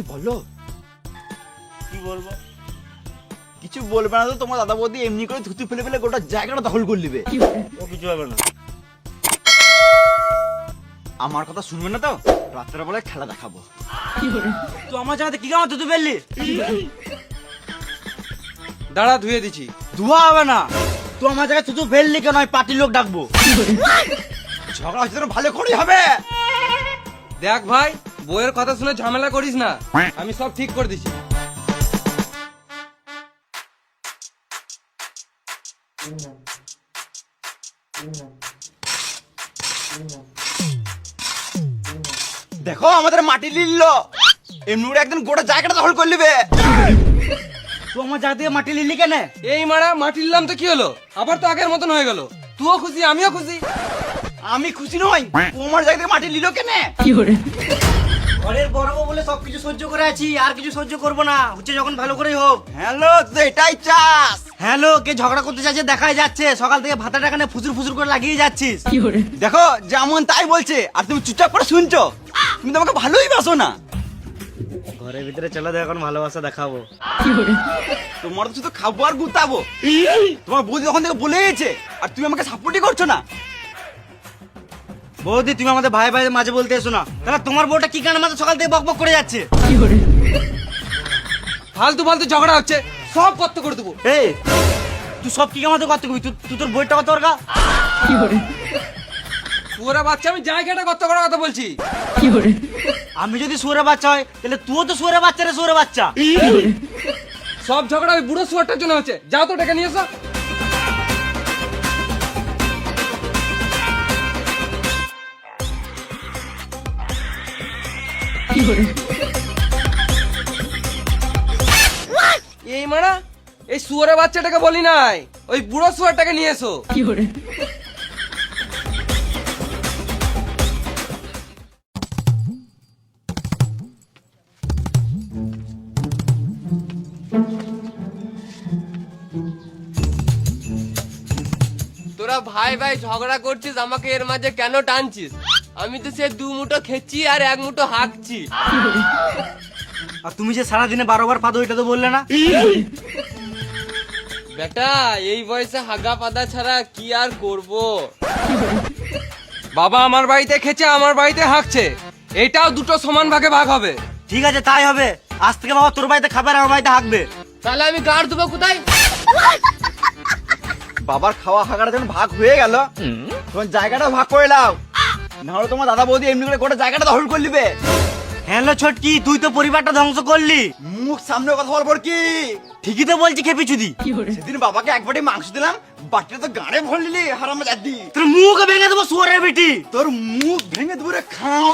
কিছু বলো। কি বলবো? কিছু বলবে না তো তোমার দাদা বৌদি এমনি করে থুতু ফেলে ফেলে গোটা জায়গাটা দখল করে নেবে। ও কিছু হবে না। আমার কথা শুনবে না তো, রাত্রের বেলায় খেলা দেখাবো। তুই আমার জায়গাতে কি কামাতে তুই ফেললি? দাঁড়া, ধুয়ে দিছি। ধোয়া হবে না। তুই আমার জায়গায় থুতু ফেললি কেন? আমি পার্টির লোক ডাকবো। ঝগড়া হচ্ছে ভালো করেই হবে। দেখ ভাই, বইয়ের কথা শুনে ঝামেলা করিস না, আমি সব ঠিক করে দিছি। দেখো আমাদের মাটি লিলল, এমনি করে একদিন গোটা জায়গাটা দখল করে নেবে। তুই আমার জায়গা থেকে মাটি লিলি কেন? এই মারা মাটি নিলাম তো কি হলো, আবার তো আগের মতন হয়ে গেল। তুইও খুশি, আমিও খুশি। আমি খুশি নই, তোমার জায়গা থেকে মাটি লিল কেন? ঘরের বড় বউ বলে সবকিছু সহ্য করে আছি, আর কিছু সহ্য করবো না। হচ্ছে যখন ভালো করেই হোক। হ্যালো, তো এটাই চাস? হ্যালো, কে ঝগড়া করতে চাইছে দেখাই যাচ্ছে। সকাল থেকে ভাতা টাকানে ফুসুর ফুসুর করে লাগিয়ে যাচ্ছিস। দেখো যেমন তাই বলছে, আর তুমি চুপচাপ করে শুনছো। তুমি তো আমাকে ভালোই বাসো না। ঘরের ভিতরে চলো, এখন ভালোবাসা দেখাবো। তোমার তো শুধু খাবো আর গুতাবো। তোমার বৌদি যখন থেকে বলে গেছে, আর তুমি আমাকে সাপোর্টই করছো না। বৌদি, তুমি আমাদের ভাই ভাই মাঝে বলতে এসো না। তাহলে তোমার বউটা কি কারণে মাঝে সকাল থেকে বক বক করে যাচ্ছে? ফালতু ফালতু ঝগড়া হচ্ছে, সব কত করে দেবো। এই, তুই সব কি আমাদের করতে কবি? তুই তোর বইটা কত ওর গা? পুরা বাচ্চা, আমি জায়গাটা কত করার কথা বলছি। আমি যদি সুরে বাচ্চা হয়, তাহলে তুইও তো সুরে বাচ্চা রে, সুরে বাচ্চা। সব ঝগড়া ওই বুড়ো শুয়ারটার জন্য হচ্ছে। যাও তো টাকা নিয়ে এসো। এই মানা, এই শুয়ারের বাচ্চাটাকে বলি নাই, ওই বুড়ো শুয়ারটাকে নিয়ে এসো। তোরা ভাই ভাই ঝগড়া করছিস, আমাকে এর মাঝে কেন টানছিস? আমি তো সে 2 মুঠো খেচ্ছি আর 1 মুঠো হাঁকছি। আর তুমি যে সারাদিনে 12 বার পাদো, এটা তো বললে না। বেটা, এই বয়সে হাগা পাদা ছাড়া কি আর করব? বাবা আমার বাড়িতে খেছে, আমার বাড়িতে হাঁকছে, এটাও দুটো সমান ভাগে ভাগ হবে। ঠিক আছে, তাই হবে। আজ থেকে বাবা তোর বাড়িতে খাবে আর আমার বাড়িতে হাঁকবে। তাহলে আমি গাড় দেবো কোথায়? বাবার খাওয়া হাগাটা যখন ভাগ হয়ে গেল, তখন জায়গাটা ভাগ করে নাও, নাহলে তোমার দাদা বৌদি এমনি করে গোটা জায়গাটা দখল করে নিবে। হ্যালো ছোটকি, তুই তো পরিবারটা ধ্বংস করলি। মুখ সামনে কথা বলবো কি? ঠিকই তো বলছি, খেপি চুদি। সেদিন বাবাকে এক বাটি মাংস দিলাম, বাটিটা তো গাড়ে ভর নিলি হারামে দাদি। তোর মুখ ভেঙে দেবো সুয়ারের বেটি। তোর মুখ ভেঙে দূরে খাও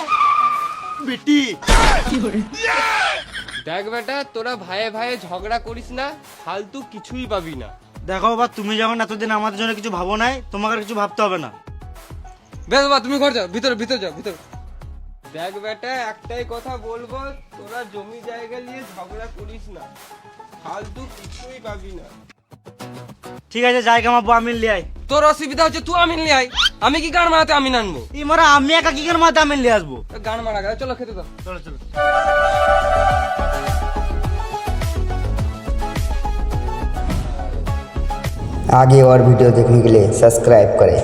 বেটি। দেখ বেটা, তোরা ভাইয়ে ভাইয়ে ঝগড়া করিস না, ফালতু কিছুই পাবি না। দেখো বাবা, তুমি যখন এতদিন আমাদের জন্য কিছু ভাবো নাই, তোমাকে আর কিছু ভাবতে হবে না। বেশ বাবা, তুমি ঘর যাও, ভিতরে ভিতরে যাও, ভিতরে। দেখ বেটা, একটাই কথা বলবো, তোরা জমি জায়গা নিয়ে ঝগড়া করিস না, ফালতু কিছুই পাবি না। ঠিক আছে, জায়গা মাপবো, আমি লিয়ে আই। তোর অসুবিধা হচ্ছে, তুই আমিন নিয়ে আয়। আমি কি গান মারাতে আমিন আনবো? এই মারা, আমি একা কি করে মাথা আমি লিয়ে আসবো? গান মারা গেল, চলো খেতে দাও। চলো চলো। आगे और वीडियो देखने के लिए सब्सक्राइब करें।